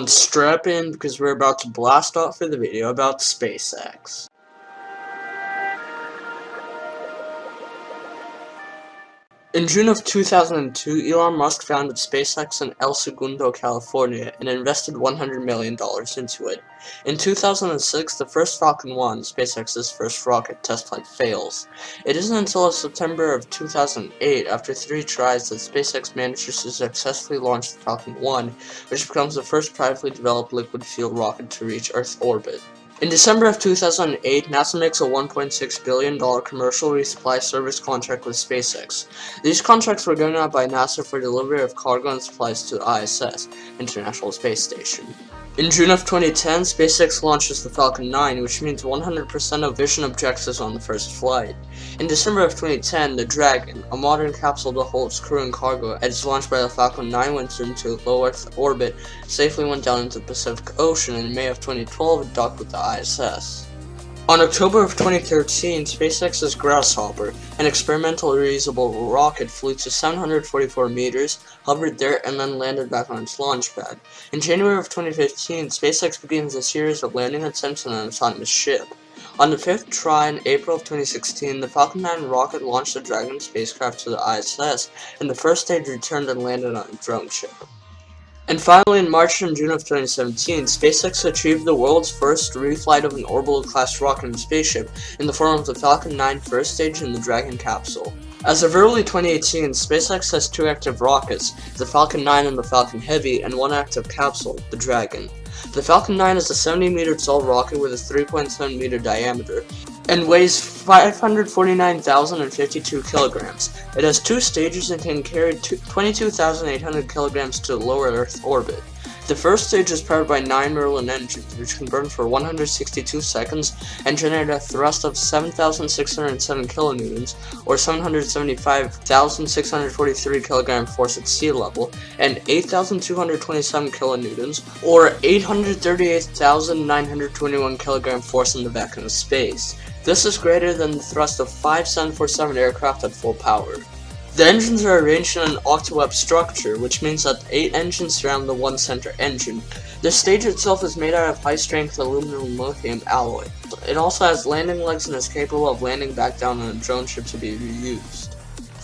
everyone, strap in because we're about to blast off for the video about SpaceX. In June of 2002, Elon Musk founded SpaceX in El Segundo, California, and invested $100 million into it. In 2006, the first Falcon 1, SpaceX's first rocket test flight, fails. It isn't until September of 2008, after 3 tries, that SpaceX manages to successfully launch the Falcon 1, which becomes the first privately developed liquid-fueled rocket to reach Earth orbit. In December of 2008, NASA makes a $1.6 billion commercial resupply service contract with SpaceX. These contracts were given out by NASA for delivery of cargo and supplies to the ISS, International Space Station. In June of 2010, SpaceX launches the Falcon 9, which means 100% of mission objectives on the first flight. In December of 2010, the Dragon, a modern capsule that holds crew and cargo, as launched by the Falcon 9 went into low Earth orbit, safely went down into the Pacific Ocean, and in May of 2012 it docked with the ISS. On October of 2013, SpaceX's Grasshopper, an experimental reusable rocket, flew to 744 meters, hovered there, and then landed back on its launch pad. In January of 2015, SpaceX begins a series of landing attempts on an autonomous ship. On the 5th try in April of 2016, the Falcon 9 rocket launched the Dragon spacecraft to the ISS, and the first stage returned and landed on a drone ship. And finally, in March and June of 2017, SpaceX achieved the world's first reflight of an orbital-class rocket and spaceship in the form of the Falcon 9 first stage and the Dragon capsule. As of early 2018, SpaceX has 2 active rockets, the Falcon 9 and the Falcon Heavy, and 1 active capsule, the Dragon. The Falcon 9 is a 70-meter tall rocket with a 3.7-meter diameter and weighs 549,052 kilograms. It has 2 stages and can carry 22,800 kilograms to lower Earth orbit. The first stage is powered by 9 Merlin engines, which can burn for 162 seconds and generate a thrust of 7,607 kilonewtons, or 775,643 kilogram force at sea level, and 8,227 kilonewtons, or 838,921 kilogram force in the vacuum of space. This is greater than the thrust of 5 747 aircraft at full power. The engines are arranged in an octaweb structure, which means that 8 engines surround the 1 center engine. The stage itself is made out of high-strength aluminum lithium alloy. It also has landing legs and is capable of landing back down on a drone ship to be reused.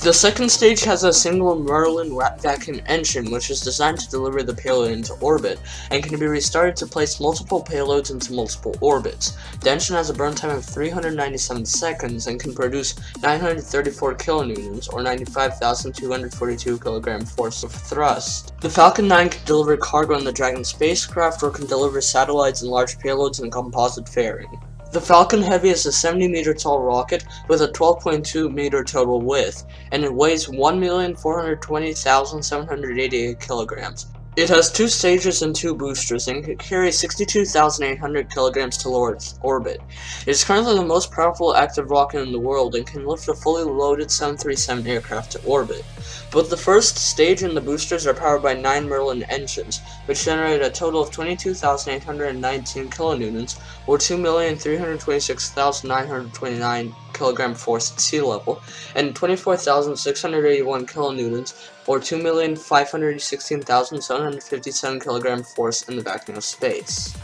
The second stage has a single Merlin vacuum engine, which is designed to deliver the payload into orbit, and can be restarted to place multiple payloads into multiple orbits. The engine has a burn time of 397 seconds and can produce 934 kilonewtons, or 95,242 kilogram force of thrust. The Falcon 9 can deliver cargo in the Dragon spacecraft, or can deliver satellites and large payloads in composite fairing. The Falcon Heavy is a 70-meter tall rocket with a 12.2-meter total width, and it weighs 1,420,788 kilograms. It has 2 stages and 2 boosters and can carry 62,800 kilograms to low Earth orbit. It is currently the most powerful active rocket in the world and can lift a fully loaded 737 aircraft to orbit. Both the first stage and the boosters are powered by 9 Merlin engines, which generate a total of 22,819 kilonewtons, or 2,326,929 kilogram force at sea level, and 24,681 kilonewtons, or 2,516,757 kilogram force in the vacuum of space.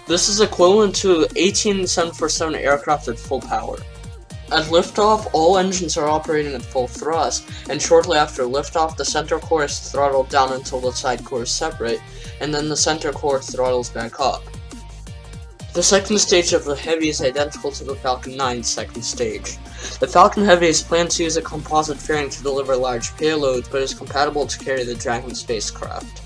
This is equivalent to 18 747 aircraft at full power. At liftoff, all engines are operating at full thrust, and shortly after liftoff, the center core is throttled down until the side cores separate, and then the center core throttles back up. The second stage of the Heavy is identical to the Falcon 9's second stage. The Falcon Heavy is planned to use a composite fairing to deliver large payloads, but is compatible to carry the Dragon spacecraft.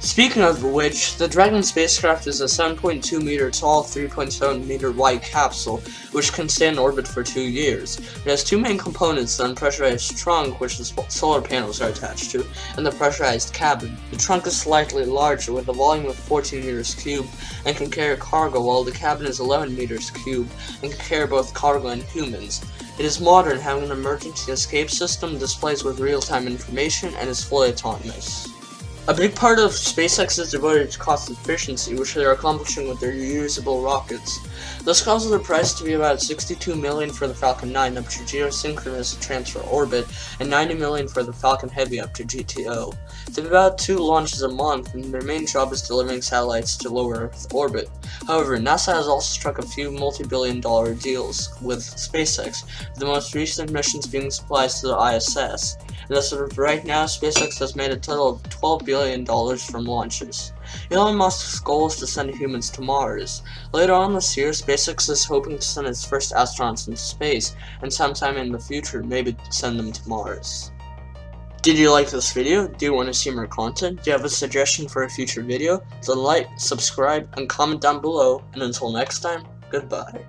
Speaking of which, the Dragon spacecraft is a 7.2 meter tall, 3.7 meter wide capsule, which can stay in orbit for 2 years. It has 2 main components: the unpressurized trunk, which the solar panels are attached to, and the pressurized cabin. The trunk is slightly larger, with a volume of 14 meters cubed, and can carry cargo, while the cabin is 11 meters cubed, and can carry both cargo and humans. It is modern, having an emergency escape system, displays with real-time information, and is fully autonomous. A big part of SpaceX is devoted to cost efficiency, which they are accomplishing with their reusable rockets. This causes the price to be about $62 million for the Falcon 9 up to geosynchronous transfer orbit, and $90 million for the Falcon Heavy up to GTO. They have about 2 launches a month, and their main job is delivering satellites to low Earth orbit. However, NASA has also struck a few multi-billion-dollar deals with SpaceX, with the most recent missions being supplies to the ISS. And as of right now, SpaceX has made a total of $12 billion from launches. Elon Musk's goal is to send humans to Mars. Later on this year, SpaceX is hoping to send its first astronauts into space, and sometime in the future, maybe send them to Mars. Did you like this video? Do you want to see more content? Do you have a suggestion for a future video? Then like, subscribe, and comment down below, and until next time, goodbye.